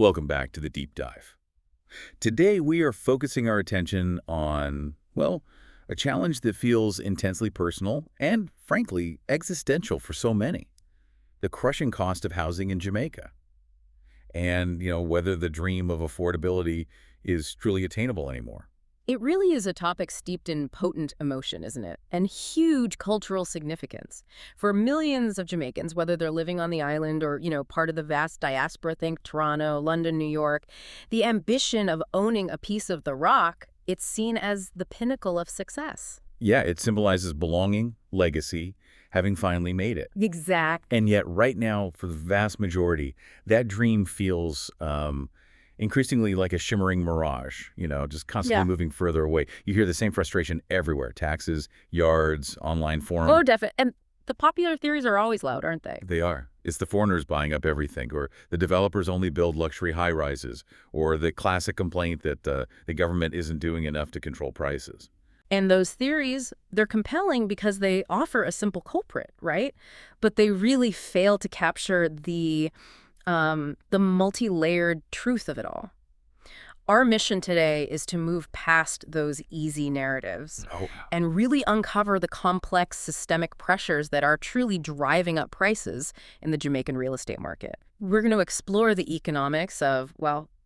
Welcome back to the Deep Dive. Today we are focusing our attention on, well, a challenge that feels intensely personal and, frankly, existential for so many. The crushing cost of housing in Jamaica. And, whether the dream of affordability is truly attainable anymore. It really is a topic steeped in potent emotion, isn't it? And huge cultural significance. For millions of Jamaicans, whether they're living on the island or, part of the vast diaspora, think Toronto, London, New York, the ambition of owning a piece of the rock, it's seen as the pinnacle of success. Yeah, it symbolizes belonging, legacy, having finally made it. Exactly. And yet right now, for the vast majority, that dream feels increasingly like a shimmering mirage, just constantly moving further away. You hear the same frustration everywhere. Taxes, yards, online forums. Oh, definitely. And the popular theories are always loud, aren't they? They are. It's the foreigners buying up everything, or the developers only build luxury high-rises, or the classic complaint that the government isn't doing enough to control prices. And those theories, they're compelling because they offer a simple culprit, right? But they really fail to capture the multi-layered truth of it all. Our mission today is to move past those easy narratives and really uncover the complex systemic pressures that are truly driving up prices in the Jamaican real estate market. We're going to explore the economics of,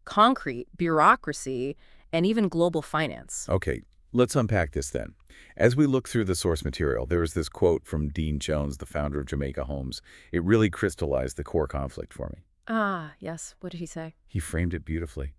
concrete, bureaucracy, and even global finance. Okay, let's unpack this then. As we look through the source material, there was this quote from Dean Jones, the founder of Jamaica Homes. It really crystallized the core conflict for me. Ah, yes. What did he say? He framed it beautifully.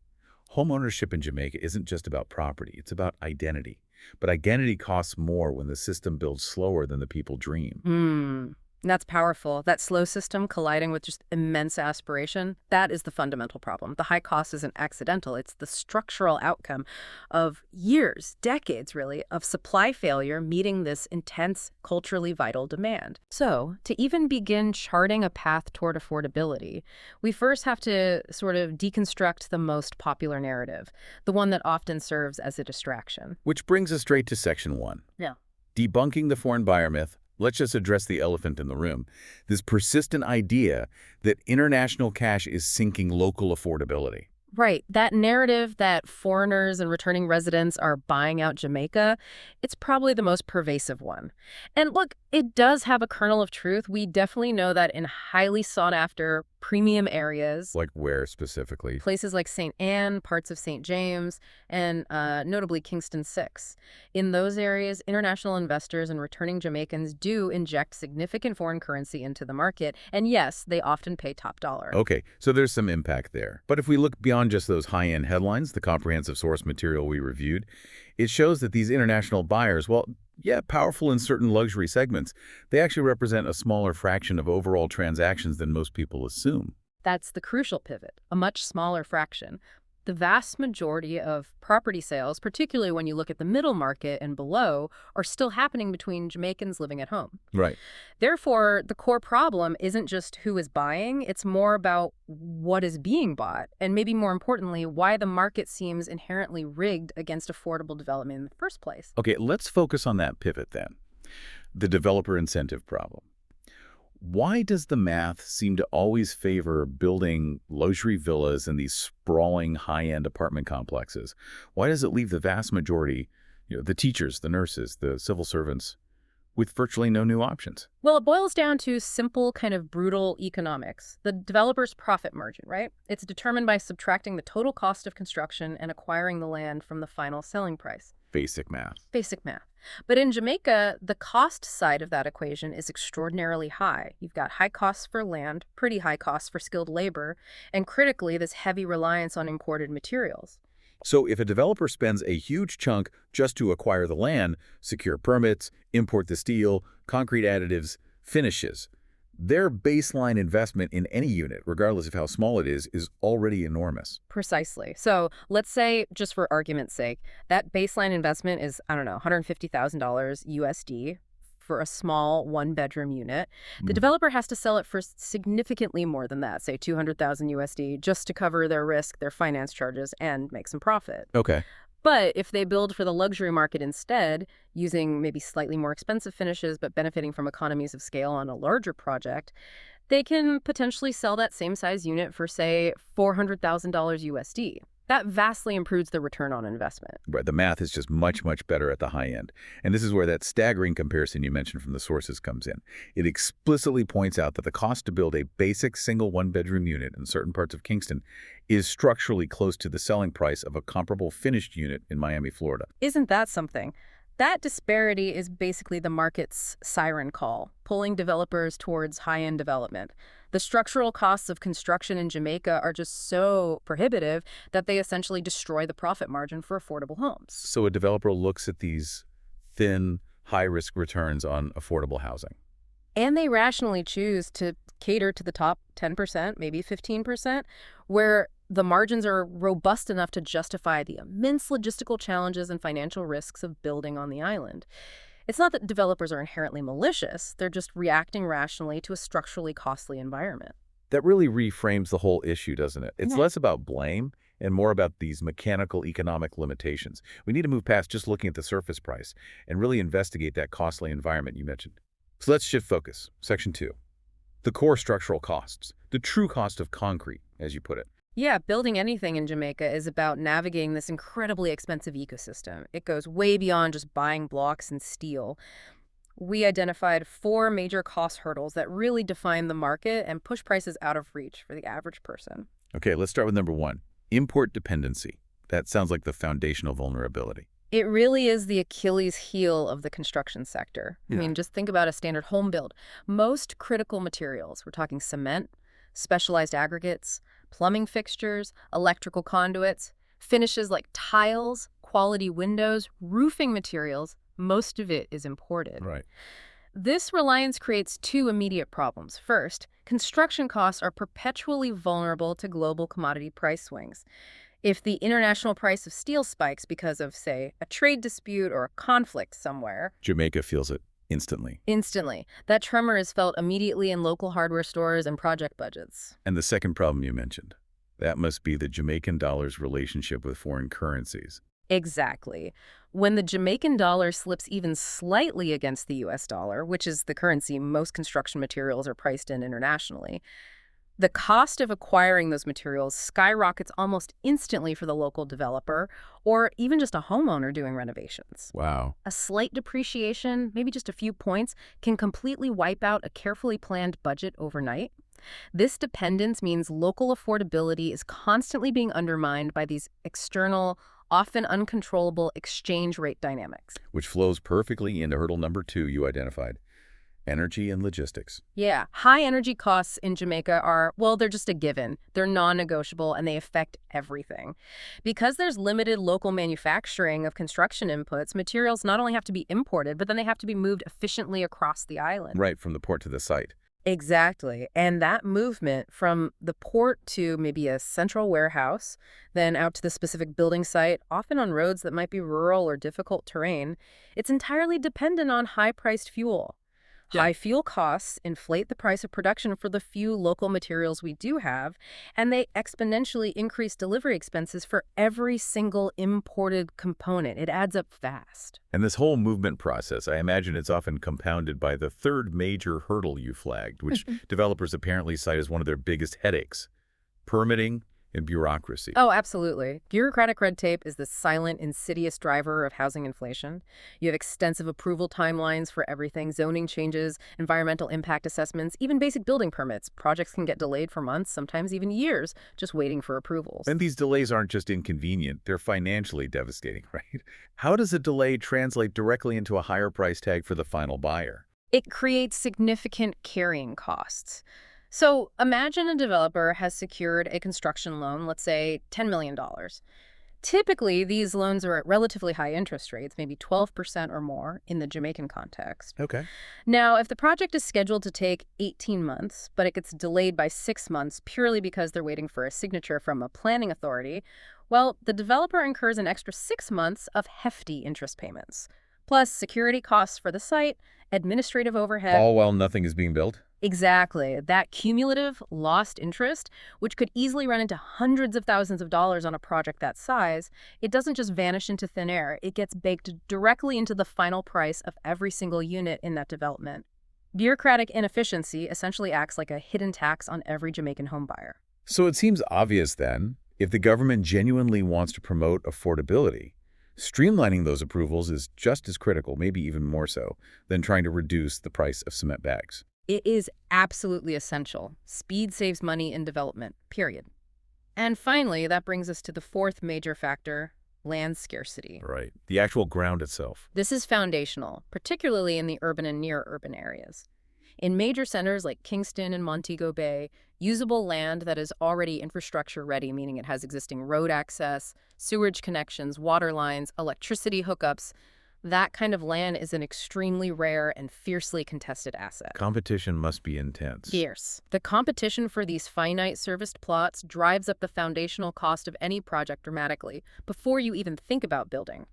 Homeownership in Jamaica isn't just about property, it's about identity. But identity costs more when the system builds slower than the people dream. That's powerful. That slow system colliding with just immense aspiration, that is the fundamental problem. The high cost isn't accidental. It's the structural outcome of years, decades really, of supply failure meeting this intense, culturally vital demand. So, to even begin charting a path toward affordability, we first have to sort of deconstruct the most popular narrative, the one that often serves as a distraction. Which brings us straight to Section 1. Yeah. Debunking the foreign buyer myth. Let's just address the elephant in the room. This persistent idea that international cash is sinking local affordability. Right. That narrative that foreigners and returning residents are buying out Jamaica, it's probably the most pervasive one. And look, it does have a kernel of truth. We definitely know that in highly sought-after premium areas. Like where specifically? Places like St. Anne, parts of St. James, and notably Kingston 6. In those areas, international investors and returning Jamaicans do inject significant foreign currency into the market. And yes, they often pay top dollar. Okay, so there's some impact there. But if we look beyond just those high-end headlines, the comprehensive source material we reviewed, it shows that these international buyers, powerful in certain luxury segments, they actually represent a smaller fraction of overall transactions than most people assume. That's the crucial pivot, a much smaller fraction. The vast majority of property sales, particularly when you look at the middle market and below, are still happening between Jamaicans living at home. Right. Therefore, the core problem isn't just who is buying, it's more about what is being bought, and maybe more importantly, why the market seems inherently rigged against affordable development in the first place. Okay, let's focus on that pivot then. The developer incentive problem. Why does the math seem to always favor building luxury villas in these sprawling high-end apartment complexes? Why does it leave the vast majority, the teachers, the nurses, the civil servants, with virtually no new options? Well, it boils down to simple, kind of brutal economics. The developer's profit margin, right? It's determined by subtracting the total cost of construction and acquiring the land from the final selling price. Basic math. Basic math. But in Jamaica, the cost side of that equation is extraordinarily high. You've got high costs for land, pretty high costs for skilled labor, and critically, this heavy reliance on imported materials. So if a developer spends a huge chunk just to acquire the land, secure permits, import the steel, concrete additives, finishes, their baseline investment in any unit, regardless of how small it is already enormous. Precisely. So let's say, just for argument's sake, that baseline investment is, $150,000 USD for a small one-bedroom unit. The developer has to sell it for significantly more than that, say $200,000 USD, just to cover their risk, their finance charges, and make some profit. Okay. But if they build for the luxury market instead, using maybe slightly more expensive finishes but benefiting from economies of scale on a larger project, They can potentially sell that same size unit for, say, $400,000 USD. That vastly improves the return on investment. Right, the math is just much, much better at the high end. And this is where that staggering comparison you mentioned from the sources comes in. It explicitly points out that the cost to build a basic single one-bedroom unit in certain parts of Kingston is structurally close to the selling price of a comparable finished unit in Miami, Florida. Isn't that something? That disparity is basically the market's siren call, pulling developers towards high-end development. The structural costs of construction in Jamaica are just so prohibitive that they essentially destroy the profit margin for affordable homes. So a developer looks at these thin, high-risk returns on affordable housing. And they rationally choose to cater to the top 10%, maybe 15%, where the margins are robust enough to justify the immense logistical challenges and financial risks of building on the island. It's not that developers are inherently malicious, they're just reacting rationally to a structurally costly environment. That really reframes the whole issue, doesn't it? It's Yeah. less about blame and more about these mechanical economic limitations. We need to move past just looking at the surface price and really investigate that costly environment you mentioned. So let's shift focus. Section 2. The core structural costs, the true cost of concrete, as you put it. Yeah, building anything in Jamaica is about navigating this incredibly expensive ecosystem. It goes way beyond just buying blocks and steel. We identified 4 major cost hurdles that really define the market and push prices out of reach for the average person. Okay, let's start with number 1, import dependency. That sounds like the foundational vulnerability. It really is the Achilles heel of the construction sector. I Yeah. mean, just think about a standard home build. Most critical materials, we're talking cement, specialized aggregates, plumbing fixtures, electrical conduits, finishes like tiles, quality windows, roofing materials, most of it is imported. Right. This reliance creates 2 immediate problems. First, construction costs are perpetually vulnerable to global commodity price swings. If the international price of steel spikes because of, say, a trade dispute or a conflict somewhere, Jamaica feels it instantly. instantly, that tremor is felt immediately in local hardware stores and project budgets. And the second problem you mentioned, that must be the Jamaican dollar's relationship with foreign currencies. Exactly. When the Jamaican dollar slips even slightly against the US dollar, which is the currency most construction materials are priced in internationally, the cost of acquiring those materials skyrockets almost instantly for the local developer or even just a homeowner doing renovations. Wow. A slight depreciation, maybe just a few points, can completely wipe out a carefully planned budget overnight. This dependence means local affordability is constantly being undermined by these external, often uncontrollable exchange rate dynamics. Which flows perfectly into hurdle number 2 you identified, energy and logistics. Yeah, high energy costs in Jamaica are, well, they're just a given. They're non-negotiable and they affect everything. Because there's limited local manufacturing of construction inputs, materials not only have to be imported, but then they have to be moved efficiently across the island. Right, from the port to the site. Exactly. And that movement from the port to maybe a central warehouse, then out to the specific building site, often on roads that might be rural or difficult terrain, it's entirely dependent on high-priced fuel. Yeah. High fuel costs inflate the price of production for the few local materials we do have, and they exponentially increase delivery expenses for every single imported component. It adds up fast. And this whole movement process, I imagine it's often compounded by the third major hurdle you flagged, which developers apparently cite as one of their biggest headaches, permitting and bureaucracy. Oh, absolutely. Bureaucratic red tape is the silent, insidious driver of housing inflation. You have extensive approval timelines for everything, zoning changes, environmental impact assessments, even basic building permits. Projects can get delayed for months, sometimes even years, just waiting for approvals. And these delays aren't just inconvenient, they're financially devastating, right? How does a delay translate directly into a higher price tag for the final buyer? It creates significant carrying costs. So imagine a developer has secured a construction loan, let's say $10 million. Typically, these loans are at relatively high interest rates, maybe 12% or more in the Jamaican context. Okay. Now, if the project is scheduled to take 18 months, but it gets delayed by 6 months purely because they're waiting for a signature from a planning authority, well, the developer incurs an extra 6 months of hefty interest payments, plus security costs for the site, administrative overhead. All while nothing is being built? Exactly. That cumulative lost interest, which could easily run into hundreds of thousands of dollars on a project that size, it doesn't just vanish into thin air. It gets baked directly into the final price of every single unit in that development. Bureaucratic inefficiency essentially acts like a hidden tax on every Jamaican homebuyer. So it seems obvious then, if the government genuinely wants to promote affordability, streamlining those approvals is just as critical, maybe even more so, than trying to reduce the price of cement bags. It is absolutely essential. Speed saves money in development, period. And finally, that brings us to the fourth major factor, land scarcity. Right. The actual ground itself. This is foundational, particularly in the urban and near-urban areas. In major centers like Kingston and Montego Bay, usable land that is already infrastructure ready, meaning it has existing road access, sewage connections, water lines, electricity hookups, that kind of land is an extremely rare and fiercely contested asset. Competition must be intense. Fierce. The competition for these finite serviced plots drives up the foundational cost of any project dramatically before you even think about building.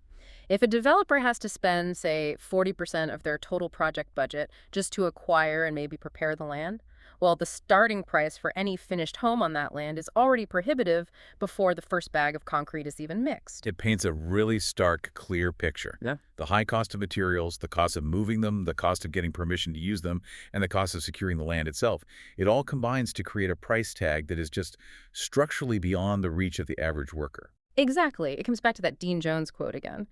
If a developer has to spend, say, 40% of their total project budget just to acquire and maybe prepare the land, well, the starting price for any finished home on that land is already prohibitive before the first bag of concrete is even mixed. It paints a really stark, clear picture. Yeah. The high cost of materials, the cost of moving them, the cost of getting permission to use them, and the cost of securing the land itself. It all combines to create a price tag that is just structurally beyond the reach of the average worker. Exactly. It comes back to that Dean Jones quote again.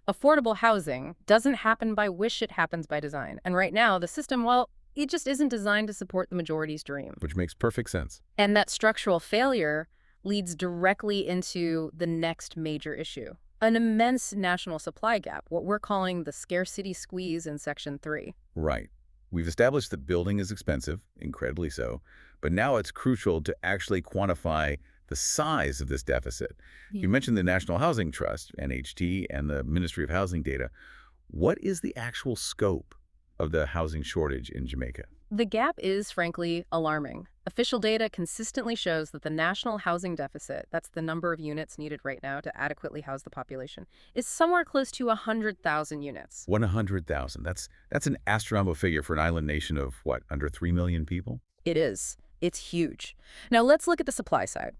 Affordable housing doesn't happen by wish, it happens by design. And right now, the system, well, it just isn't designed to support the majority's dream. Which makes perfect sense. And that structural failure leads directly into the next major issue, an immense national supply gap, what we're calling the scarcity squeeze in Section 3. Right. We've established that building is expensive, incredibly so, but now it's crucial to actually quantify the size of this deficit. You mentioned the National Housing Trust, NHT, and the Ministry of Housing data. What is the actual scope of the housing shortage in Jamaica? The gap is, frankly, alarming. Official data consistently shows that the national housing deficit, that's the number of units needed right now to adequately house the population, is somewhere close to 100,000 units. 100,000. That's an astronomical figure for an island nation of, what, under 3 million people? It is. It's huge. Now let's look at the supply side.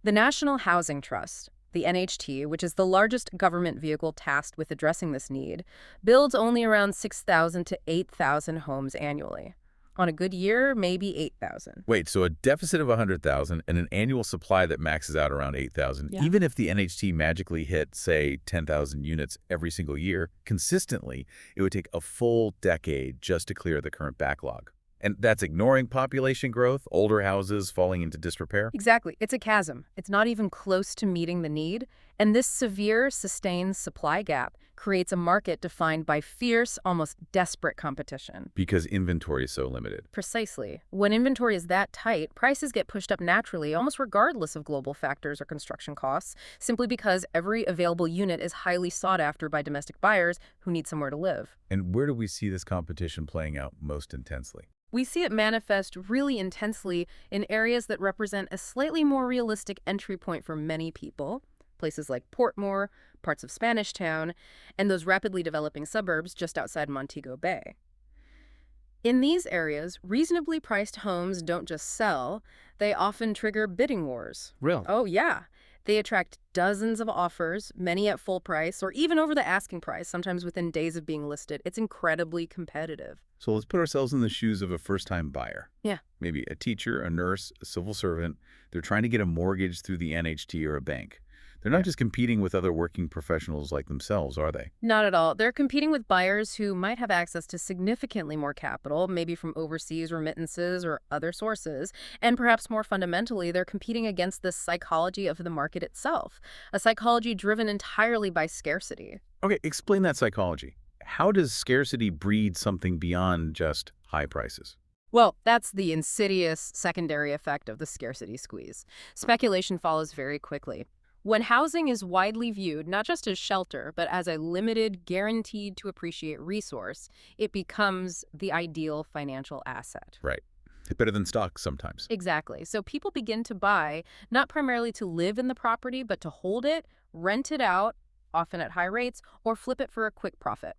The National Housing Trust, the NHT, which is the largest government vehicle tasked with addressing this need, builds only around 6,000 to 8,000 homes annually. On a good year, maybe 8,000. Wait, so a deficit of 100,000 and an annual supply that maxes out around 8,000. Yeah. Even if the NHT magically hit, say, 10,000 units every single year, consistently, it would take a full decade just to clear the current backlog. And that's ignoring population growth, older houses falling into disrepair? Exactly. It's a chasm. It's not even close to meeting the need. And this severe, sustained supply gap creates a market defined by fierce, almost desperate competition. Because inventory is so limited. Precisely. When inventory is that tight, prices get pushed up naturally, almost regardless of global factors or construction costs, simply because every available unit is highly sought after by domestic buyers who need somewhere to live. And where do we see this competition playing out most intensely? We see it manifest really intensely in areas that represent a slightly more realistic entry point for many people, places like Portmore, parts of Spanish Town, and those rapidly developing suburbs just outside Montego Bay. In these areas, reasonably priced homes don't just sell, they often trigger bidding wars. Really? Oh, yeah. They attract dozens of offers, many at full price, or even over the asking price, sometimes within days of being listed. It's incredibly competitive. So let's put ourselves in the shoes of a first-time buyer. Yeah. Maybe a teacher, a nurse, a civil servant. They're trying to get a mortgage through the NHT or a bank. They're not just competing with other working professionals like themselves, are they? Not at all. They're competing with buyers who might have access to significantly more capital, maybe from overseas remittances or other sources. And perhaps more fundamentally, they're competing against the psychology of the market itself, a psychology driven entirely by scarcity. Okay, explain that psychology. How does scarcity breed something beyond just high prices? Well, that's the insidious secondary effect of the scarcity squeeze. Speculation follows very quickly. When housing is widely viewed not just as shelter, but as a limited, guaranteed to appreciate resource, it becomes the ideal financial asset. Right. It's better than stocks sometimes. Exactly. So people begin to buy, not primarily to live in the property, but to hold it, rent it out, often at high rates, or flip it for a quick profit.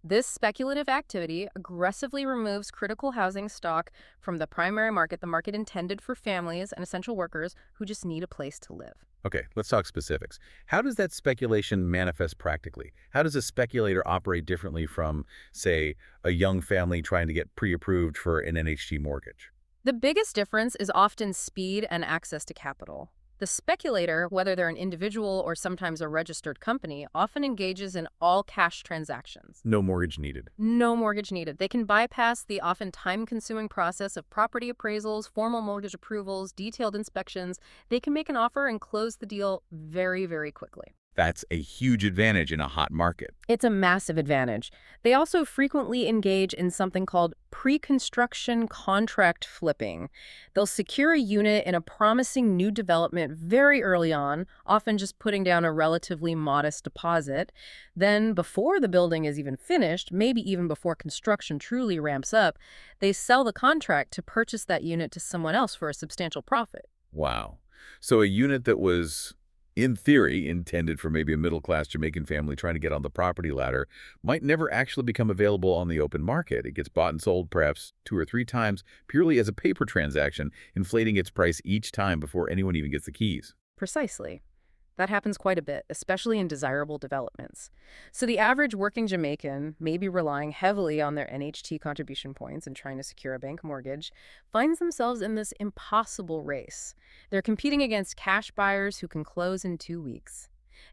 This speculative activity aggressively removes critical housing stock from the primary market, the market intended for families and essential workers who just need a place to live. Okay, let's talk specifics. How does that speculation manifest practically? How does a speculator operate differently from, say, a young family trying to get pre-approved for an NHT mortgage? The biggest difference is often speed and access to capital. The speculator, whether they're an individual or sometimes a registered company, often engages in all-cash transactions. No mortgage needed. No mortgage needed. They can bypass the often time-consuming process of property appraisals, formal mortgage approvals, detailed inspections. They can make an offer and close the deal very, very quickly. That's a huge advantage in a hot market. It's a massive advantage. They also frequently engage in something called pre-construction contract flipping. They'll secure a unit in a promising new development very early on, often just putting down a relatively modest deposit. Then, before the building is even finished, maybe even before construction truly ramps up, they sell the contract to purchase that unit to someone else for a substantial profit. Wow. So a unit that was, in theory, intended for maybe a middle-class Jamaican family trying to get on the property ladder might never actually become available on the open market. It gets bought and sold perhaps 2 or 3 times purely as a paper transaction, inflating its price each time before anyone even gets the keys. Precisely. That happens quite a bit, especially in desirable developments. So the average working Jamaican, maybe relying heavily on their NHT contribution points and trying to secure a bank mortgage, finds themselves in this impossible race. They're competing against cash buyers who can close in 2 weeks.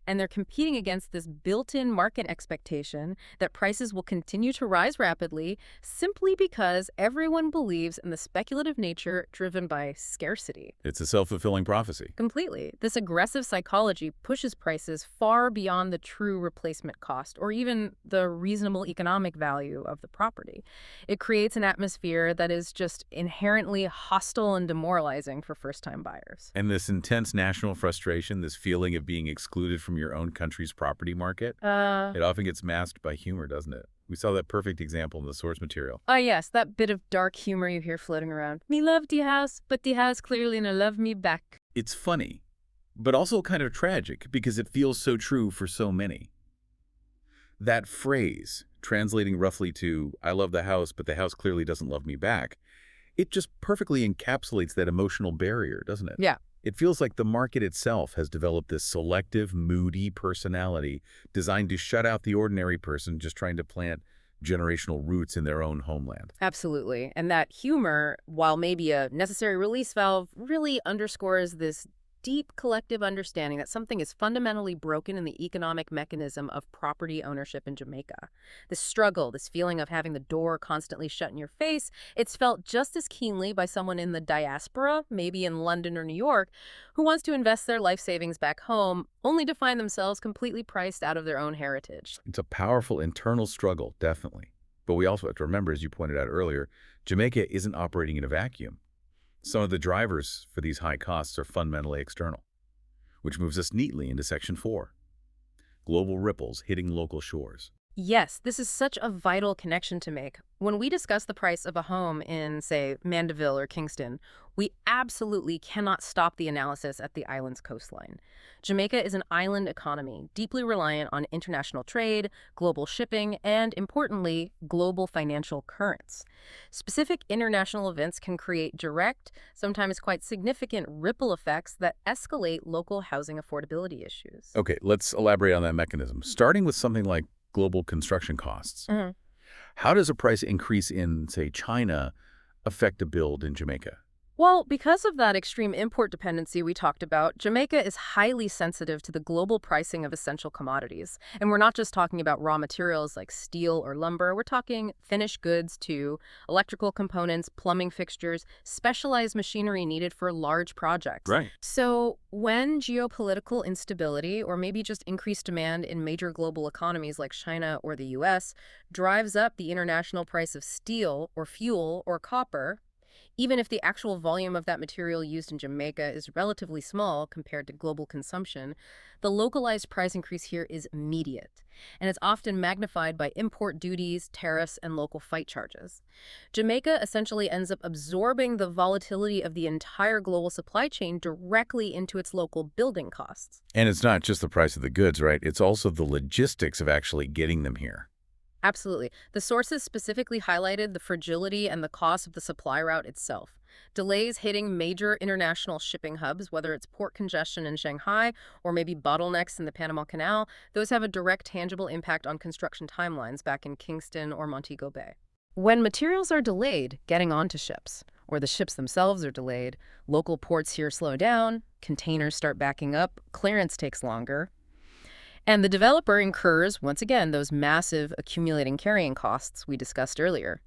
And they're competing against this built-in market expectation that prices will continue to rise rapidly simply because everyone believes in the speculative nature driven by scarcity. It's a self-fulfilling prophecy. Completely. This aggressive psychology pushes prices far beyond the true replacement cost or even the reasonable economic value of the property. It creates an atmosphere that is just inherently hostile and demoralizing for first-time buyers. And this intense national frustration, this feeling of being excluded from your own country's property market, it often gets masked by humor, doesn't it? We saw that perfect example in the source material. Yes, that bit of dark humor you hear floating around. Me love the house, but the house clearly no love me back. It's funny, but also kind of tragic because it feels so true for so many. That phrase, translating roughly to, I love the house, but the house clearly doesn't love me back, it just perfectly encapsulates that emotional barrier, doesn't it? Yeah. It feels like the market itself has developed this selective, moody personality designed to shut out the ordinary person just trying to plant generational roots in their own homeland. Absolutely. And that humor, while maybe a necessary release valve, really underscores this deep collective understanding that something is fundamentally broken in the economic mechanism of property ownership in Jamaica. This struggle, this feeling of having the door constantly shut in your face, it's felt just as keenly by someone in the diaspora, maybe in London or New York, who wants to invest their life savings back home, only to find themselves completely priced out of their own heritage. It's a powerful internal struggle, definitely. But we also have to remember, as you pointed out earlier, Jamaica isn't operating in a vacuum. Some of the drivers for these high costs are fundamentally external, which moves us neatly into Section 4, global ripples hitting local shores. Yes, this is such a vital connection to make. When we discuss the price of a home in, say, Mandeville or Kingston, we absolutely cannot stop the analysis at the island's coastline. Jamaica is an island economy, deeply reliant on international trade, global shipping, and, importantly, global financial currents. Specific international events can create direct, sometimes quite significant ripple effects that escalate local housing affordability issues. Okay, let's elaborate on that mechanism, starting with something like global construction costs. How does a price increase in, say, China affect a build in Jamaica? Well, because of that extreme import dependency we talked about, Jamaica is highly sensitive to the global pricing of essential commodities. And we're not just talking about raw materials like steel or lumber. We're talking finished goods too, electrical components, plumbing fixtures, specialized machinery needed for large projects. Right. So when geopolitical instability, or maybe just increased demand in major global economies like China or the US, drives up the international price of steel or fuel or copper, even if the actual volume of that material used in Jamaica is relatively small compared to global consumption, the localized price increase here is immediate, and it's often magnified by import duties, tariffs, and local fight charges. Jamaica essentially ends up absorbing the volatility of the entire global supply chain directly into its local building costs. And it's not just the price of the goods, right? It's also the logistics of actually getting them here. Absolutely. The sources specifically highlighted the fragility and the cost of the supply route itself. Delays hitting major international shipping hubs, whether it's port congestion in Shanghai or maybe bottlenecks in the Panama Canal, those have a direct, tangible impact on construction timelines back in Kingston or Montego Bay. When materials are delayed getting onto ships, or the ships themselves are delayed, local ports here slow down, containers start backing up, clearance takes longer, and the developer incurs, once again, those massive accumulating carrying costs we discussed earlier.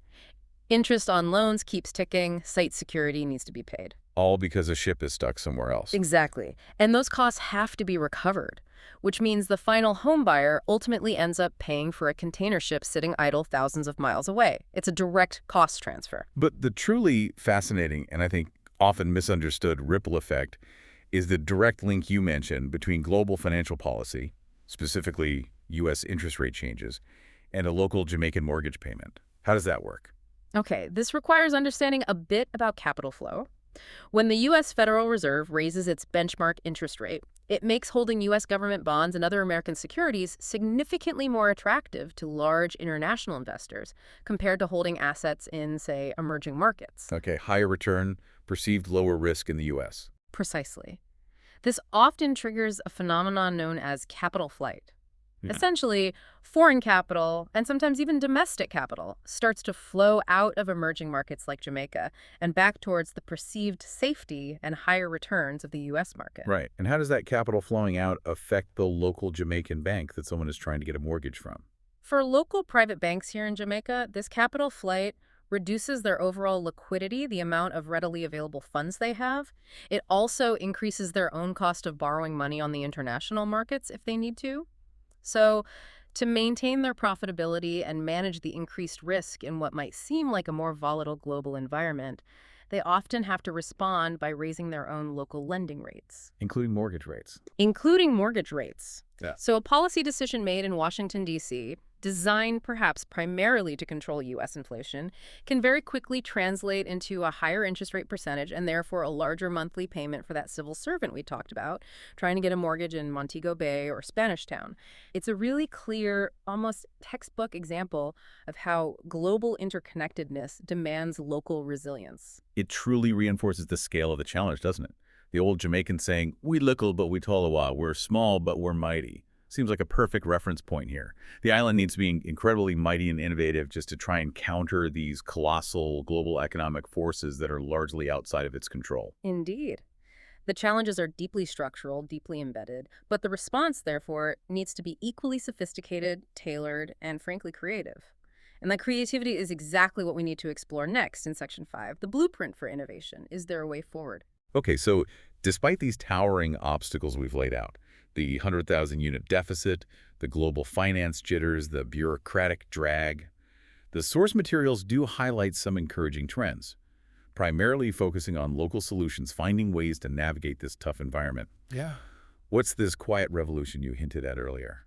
Interest on loans keeps ticking, site security needs to be paid. All because a ship is stuck somewhere else. Exactly. And those costs have to be recovered, which means the final home buyer ultimately ends up paying for a container ship sitting idle thousands of miles away. It's a direct cost transfer. But the truly fascinating, and I think often misunderstood ripple effect, is the direct link you mentioned between global financial policy, specifically U.S. interest rate changes, and a local Jamaican mortgage payment. How does that work? Okay, this requires understanding a bit about capital flow. When the U.S. Federal Reserve raises its benchmark interest rate, it makes holding U.S. government bonds and other American securities significantly more attractive to large international investors compared to holding assets in, say, emerging markets. Okay, higher return, perceived lower risk in the U.S. Precisely. This often triggers a phenomenon known as capital flight. Yeah. Essentially, foreign capital, and sometimes even domestic capital, starts to flow out of emerging markets like Jamaica and back towards the perceived safety and higher returns of the U.S. market. Right. And how does that capital flowing out affect the local Jamaican bank that someone is trying to get a mortgage from? For local private banks here in Jamaica, this capital flight reduces their overall liquidity, the amount of readily available funds they have. It also increases their own cost of borrowing money on the international markets if they need to. So, to maintain their profitability and manage the increased risk in what might seem like a more volatile global environment, they often have to respond by raising their own local lending rates. Including mortgage rates. Including mortgage rates. Yeah. So a policy decision made in Washington, D.C., designed perhaps primarily to control U.S. inflation, can very quickly translate into a higher interest rate percentage and therefore a larger monthly payment for that civil servant we talked about, trying to get a mortgage in Montego Bay or Spanish Town. It's a really clear, almost textbook example of how global interconnectedness demands local resilience. It truly reinforces the scale of the challenge, doesn't it? The old Jamaican saying, "We little but we tall, we're small but we're mighty," seems like a perfect reference point here. The island needs to be incredibly mighty and innovative just to try and counter these colossal global economic forces that are largely outside of its control. Indeed. The challenges are deeply structural, deeply embedded, but the response, therefore, needs to be equally sophisticated, tailored, and frankly creative. And that creativity is exactly what we need to explore next in Section 5, the blueprint for innovation. Is there a way forward? Okay, so despite these towering obstacles we've laid out, the 100,000 unit deficit, the global finance jitters, the bureaucratic drag, the source materials do highlight some encouraging trends, primarily focusing on local solutions, finding ways to navigate this tough environment. Yeah. What's this quiet revolution you hinted at earlier?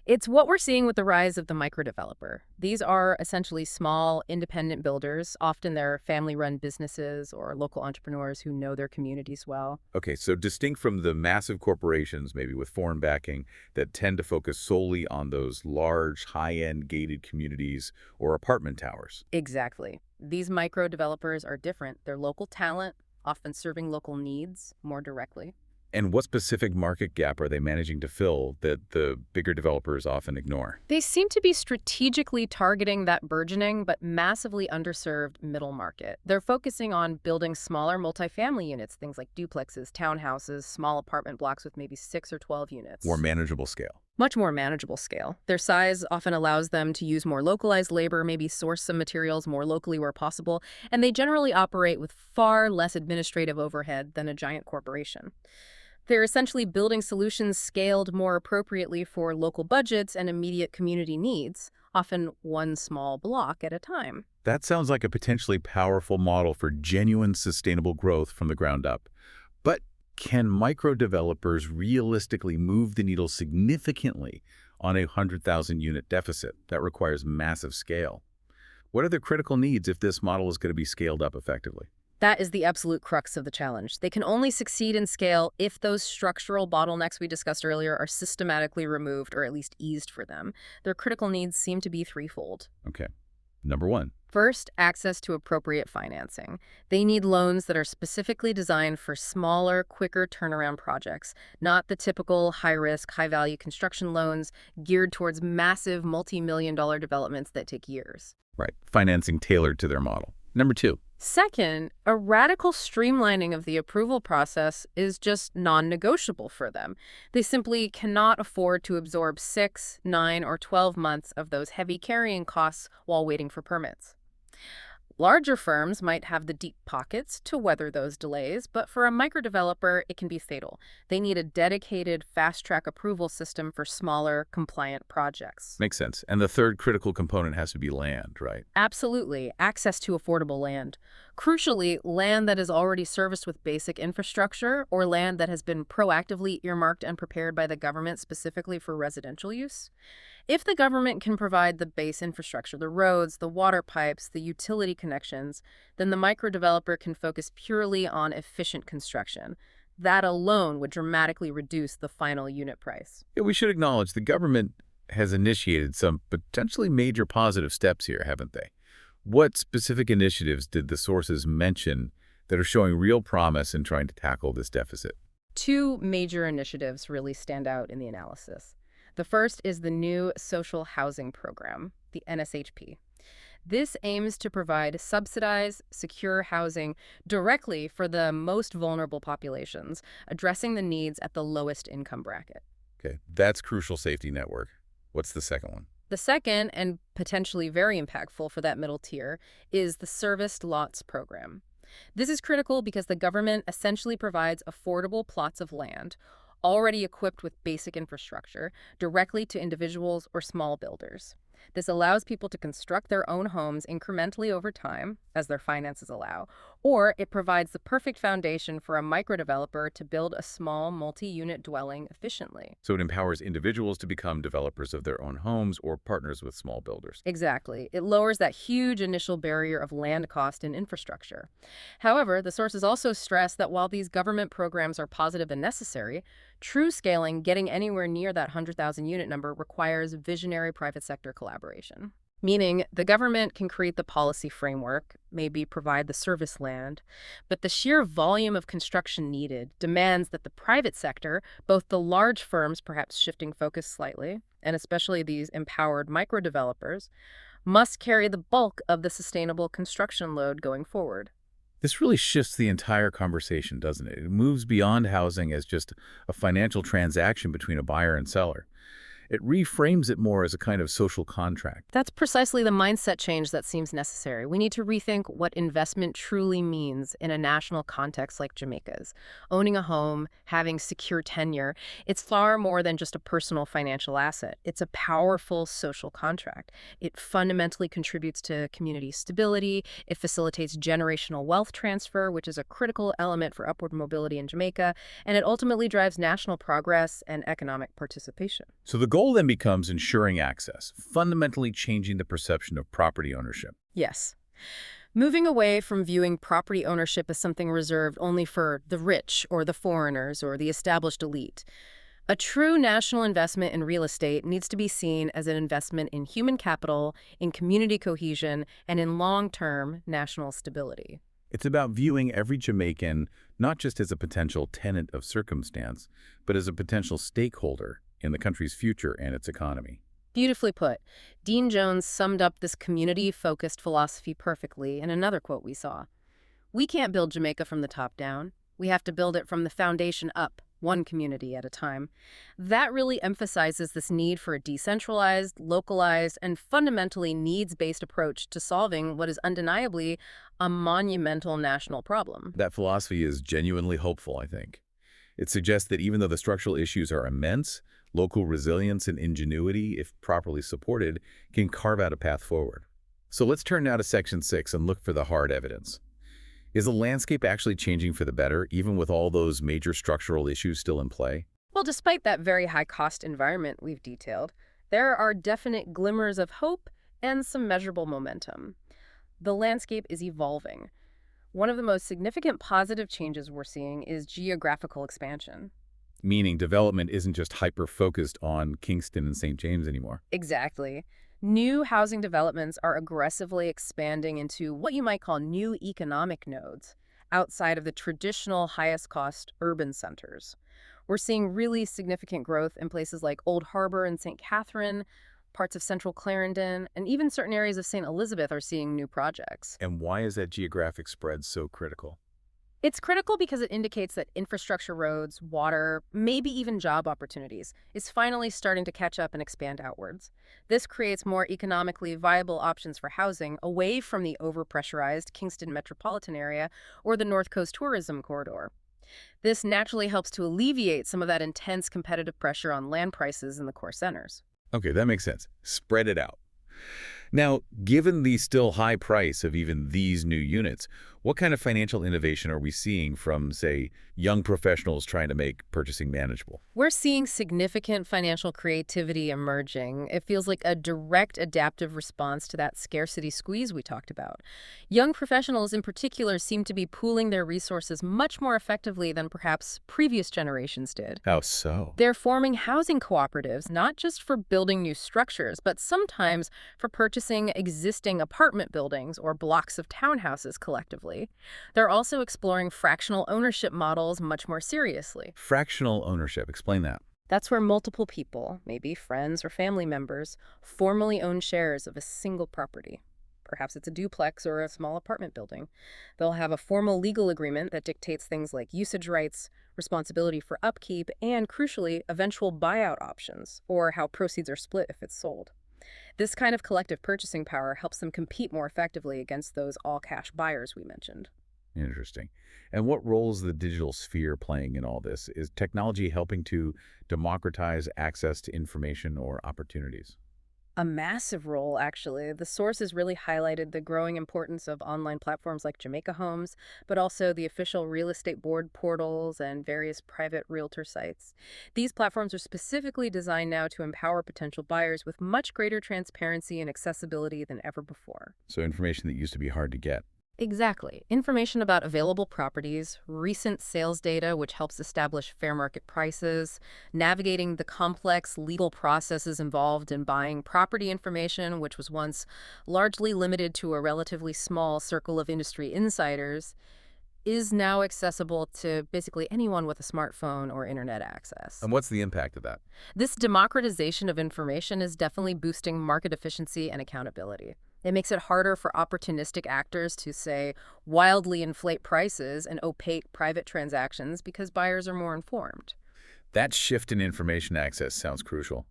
It's what we're seeing with the rise of the microdeveloper. These are essentially small, independent builders. Often they're family-run businesses or local entrepreneurs who know their communities well. Okay, so distinct from the massive corporations, maybe with foreign backing, that tend to focus solely on those large, high-end gated communities or apartment towers. Exactly. These micro-developers are different. They're local talent, often serving local needs more directly. And what specific market gap are they managing to fill that the bigger developers often ignore? They seem to be strategically targeting that burgeoning but massively underserved middle market. They're focusing on building smaller multifamily units, things like duplexes, townhouses, small apartment blocks with maybe 6 or 12 units. More manageable scale. Much more manageable scale. Their size often allows them to use more localized labor, maybe source some materials more locally where possible, and they generally operate with far less administrative overhead than a giant corporation. They're essentially building solutions scaled more appropriately for local budgets and immediate community needs, often one small block at a time. That sounds like a potentially powerful model for genuine sustainable growth from the ground up. But can micro-developers realistically move the needle significantly on a 100,000 unit deficit? That requires massive scale. What are the critical needs if this model is going to be scaled up effectively? That is the absolute crux of the challenge. They can only succeed in scale if those structural bottlenecks we discussed earlier are systematically removed or at least eased for them. Their critical needs seem to be threefold. Okay. Number one, First, access to appropriate financing. They need loans that are specifically designed for smaller, quicker turnaround projects, not the typical high-risk, high-value construction loans geared towards massive multi-million-dollar developments that take years. Right. Financing tailored to their model. Number two. Second, a radical streamlining of the approval process is just non-negotiable for them. They simply cannot afford to absorb 6, 9, or 12 months of those heavy carrying costs while waiting for permits. Larger firms might have the deep pockets to weather those delays, but for a microdeveloper, it can be fatal. They need a dedicated fast-track approval system for smaller, compliant projects. Makes sense. And the third critical component has to be land, right? Absolutely. Access to affordable land. Crucially, land that is already serviced with basic infrastructure or land that has been proactively earmarked and prepared by the government specifically for residential use. If the government can provide the base infrastructure, the roads, the water pipes, the utility connections, then the microdeveloper can focus purely on efficient construction. That alone would dramatically reduce the final unit price. Yeah, we should acknowledge the government has initiated some potentially major positive steps here, haven't they? What specific initiatives did the sources mention that are showing real promise in trying to tackle this deficit? Two major initiatives really stand out in the analysis. The first is the new Social Housing Program, the NSHP. This aims to provide subsidized, secure housing directly for the most vulnerable populations, addressing the needs at the lowest income bracket. Okay, that's crucial safety network. What's the second one? The second, and potentially very impactful for that middle tier, is the Serviced Lots Program. This is critical because the government essentially provides affordable plots of land, already equipped with basic infrastructure, directly to individuals or small builders. This allows people to construct their own homes incrementally over time, as their finances allow, or it provides the perfect foundation for a microdeveloper to build a small multi-unit dwelling efficiently. So it empowers individuals to become developers of their own homes or partners with small builders. Exactly. It lowers that huge initial barrier of land cost and infrastructure. However, the sources also stress that while these government programs are positive and necessary, true scaling, getting anywhere near that 100,000 unit number, requires visionary private sector collaboration. Meaning, the government can create the policy framework, maybe provide the service land, but the sheer volume of construction needed demands that the private sector, both the large firms perhaps shifting focus slightly, and especially these empowered micro-developers, must carry the bulk of the sustainable construction load going forward. This really shifts the entire conversation, doesn't it? It moves beyond housing as just a financial transaction between a buyer and seller. It reframes it more as a kind of social contract. That's precisely the mindset change that seems necessary. We need to rethink what investment truly means in a national context like Jamaica's. Owning a home, having secure tenure, it's far more than just a personal financial asset. It's a powerful social contract. It fundamentally contributes to community stability. It facilitates generational wealth transfer, which is a critical element for upward mobility in Jamaica, and it ultimately drives national progress and economic participation. So the goal then becomes ensuring access, fundamentally changing the perception of property ownership. Yes. Moving away from viewing property ownership as something reserved only for the rich or the foreigners or the established elite. A true national investment in real estate needs to be seen as an investment in human capital, in community cohesion, and in long-term national stability. It's about viewing every Jamaican not just as a potential tenant of circumstance, but as a potential stakeholder in the country's future and its economy. Beautifully put. Dean Jones summed up this community-focused philosophy perfectly in another quote we saw. "We can't build Jamaica from the top down. We have to build it from the foundation up, one community at a time." That really emphasizes this need for a decentralized, localized, and fundamentally needs-based approach to solving what is undeniably a monumental national problem. That philosophy is genuinely hopeful, I think. It suggests that even though the structural issues are immense, local resilience and ingenuity, if properly supported, can carve out a path forward. So let's turn now to Section 6 and look for the hard evidence. Is the landscape actually changing for the better, even with all those major structural issues still in play? Well, despite that very high-cost environment we've detailed, there are definite glimmers of hope and some measurable momentum. The landscape is evolving. One of the most significant positive changes we're seeing is geographical expansion. Meaning development isn't just hyper-focused on Kingston and St. James anymore. Exactly. New housing developments are aggressively expanding into what you might call new economic nodes outside of the traditional highest cost urban centers. We're seeing really significant growth in places like Old Harbor and St. Catherine, parts of central Clarendon, and even certain areas of St. Elizabeth are seeing new projects. And why is that geographic spread so critical? It's critical because it indicates that infrastructure, roads, water, maybe even job opportunities, is finally starting to catch up and expand outwards. This creates more economically viable options for housing away from the overpressurized Kingston metropolitan area or the North Coast tourism corridor. This naturally helps to alleviate some of that intense competitive pressure on land prices in the core centers. Okay, that makes sense. Spread it out. Now, given the still high price of even these new units, what kind of financial innovation are we seeing from, say, young professionals trying to make purchasing manageable? We're seeing significant financial creativity emerging. It feels like a direct adaptive response to that scarcity squeeze we talked about. Young professionals in particular seem to be pooling their resources much more effectively than perhaps previous generations did. How so? They're forming housing cooperatives, not just for building new structures, but sometimes for purchasing existing apartment buildings or blocks of townhouses collectively. They're also exploring fractional ownership models much more seriously. Fractional ownership. Explain that. That's where multiple people, maybe friends or family members, formally own shares of a single property. Perhaps it's a duplex or a small apartment building. They'll have a formal legal agreement that dictates things like usage rights, responsibility for upkeep, and, crucially, eventual buyout options, or how proceeds are split if it's sold. This kind of collective purchasing power helps them compete more effectively against those all-cash buyers we mentioned. Interesting. And what role is the digital sphere playing in all this? Is technology helping to democratize access to information or opportunities? A massive role, actually. The sources really highlighted the growing importance of online platforms like Jamaica Homes, but also the official real estate board portals and various private realtor sites. These platforms are specifically designed now to empower potential buyers with much greater transparency and accessibility than ever before. So information that used to be hard to get. Exactly. Information about available properties, recent sales data, which helps establish fair market prices, navigating the complex legal processes involved in buying property information, which was once largely limited to a relatively small circle of industry insiders, is now accessible to basically anyone with a smartphone or internet access. And what's the impact of that? This democratization of information is definitely boosting market efficiency and accountability. It makes it harder for opportunistic actors to, say, wildly inflate prices and opaque private transactions because buyers are more informed. That shift in information access sounds crucial.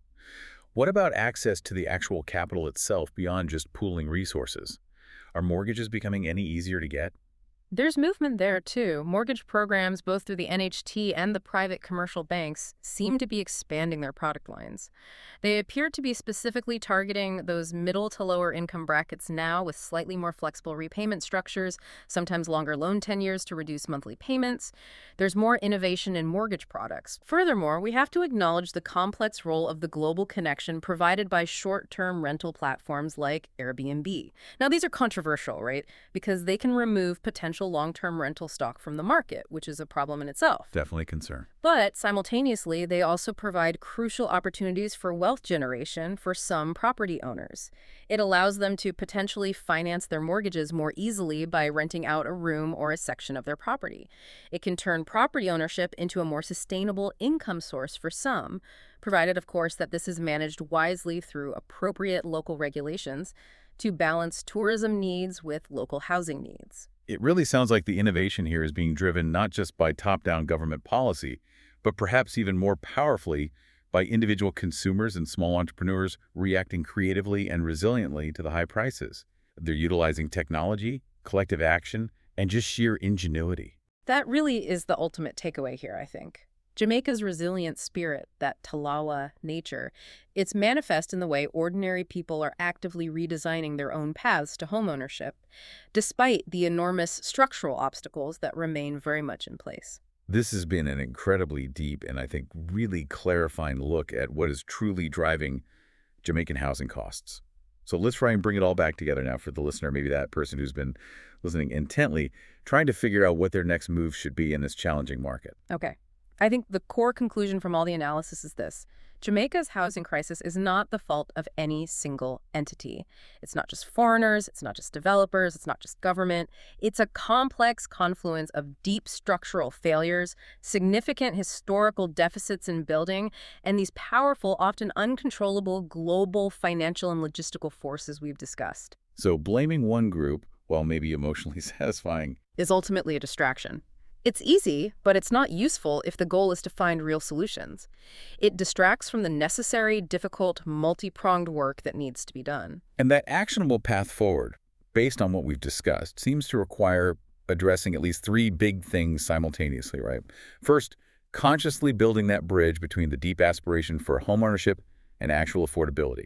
What about access to the actual capital itself beyond just pooling resources? Are mortgages becoming any easier to get? There's movement there, too. Mortgage programs, both through the NHT and the private commercial banks, seem to be expanding their product lines. They appear to be specifically targeting those middle to lower income brackets now with slightly more flexible repayment structures, sometimes longer loan tenures to reduce monthly payments. There's more innovation in mortgage products. Furthermore, we have to acknowledge the complex role of the global connection provided by short-term rental platforms like Airbnb. Now, these are controversial, right? Because they can remove potential long-term rental stock from the market, which is a problem in itself. Definitely concern. But simultaneously, they also provide crucial opportunities for wealth generation for some property owners. It allows them to potentially finance their mortgages more easily by renting out a room or a section of their property. It can turn property ownership into a more sustainable income source for some, provided, of course, that this is managed wisely through appropriate local regulations to balance tourism needs with local housing needs. It really sounds like the innovation here is being driven not just by top-down government policy, but perhaps even more powerfully by individual consumers and small entrepreneurs reacting creatively and resiliently to the high prices. They're utilizing technology, collective action, and just sheer ingenuity. That really is the ultimate takeaway here, I think. Jamaica's resilient spirit, that Talawa nature, it's manifest in the way ordinary people are actively redesigning their own paths to homeownership, despite the enormous structural obstacles that remain very much in place. This has been an incredibly deep and I think really clarifying look at what is truly driving Jamaican housing costs. So let's try and bring it all back together now for the listener, maybe that person who's been listening intently, trying to figure out what their next move should be in this challenging market. Okay. I think the core conclusion from all the analysis is this. Jamaica's housing crisis is not the fault of any single entity. It's not just foreigners, it's not just developers, it's not just government. It's a complex confluence of deep structural failures, significant historical deficits in building, and these powerful, often uncontrollable global financial and logistical forces we've discussed. So blaming one group, while maybe emotionally satisfying, Is ultimately a distraction. It's easy, but it's not useful if the goal is to find real solutions. It distracts from the necessary, difficult, multi-pronged work that needs to be done. and that actionable path forward, based on what we've discussed, seems to require addressing at least three big things simultaneously, right? First, consciously building that bridge between the deep aspiration for homeownership and actual affordability.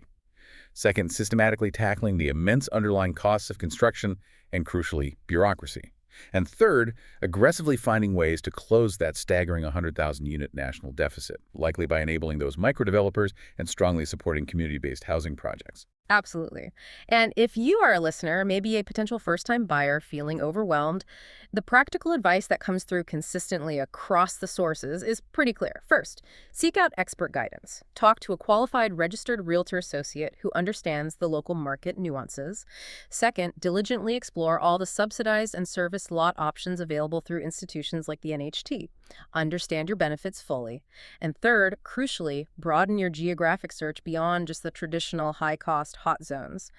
Second, systematically tackling the immense underlying costs of construction and, crucially, bureaucracy. And third, aggressively finding ways to close that staggering 100,000-unit national deficit, likely by enabling those microdevelopers and strongly supporting community-based housing projects. Absolutely. And if you are a listener, maybe a potential first-time buyer feeling overwhelmed, the practical advice that comes through consistently across the sources is pretty clear. First, seek out expert guidance. Talk to a qualified registered realtor associate who understands the local market nuances. Second, diligently explore all the subsidized and service lot options available through institutions like the NHT. Understand your benefits fully. And third, crucially, broaden your geographic search beyond just the traditional high-cost hot zones.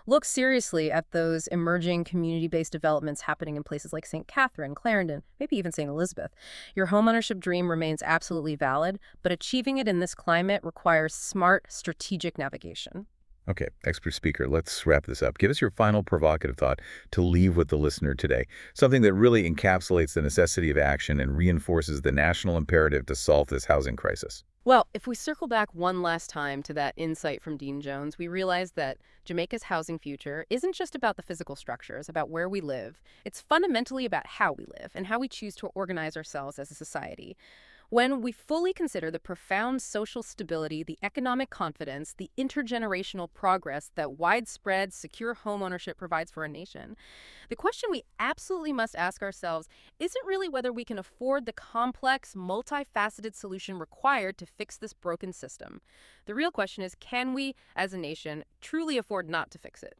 Look seriously at those emerging community-based developments happening in places like St. Catherine, Clarendon, maybe even St. Elizabeth. Your homeownership dream remains absolutely valid, but achieving it in this climate requires smart, strategic navigation. Okay, expert speaker, let's wrap this up. Give us your final provocative thought to leave with the listener today, something that really encapsulates the necessity of action and reinforces the national imperative to solve this housing crisis. Well, if we circle back one last time to that insight from Dean Jones, we realize that Jamaica's housing future isn't just about the physical structures, about where we live. It's fundamentally about how we live and how we choose to organize ourselves as a society. When we fully consider the profound social stability, the economic confidence, the intergenerational progress that widespread, secure homeownership provides for a nation, the question we absolutely must ask ourselves isn't really whether we can afford the complex, multifaceted solution required to fix this broken system. The real question is, can we, as a nation, truly afford not to fix it?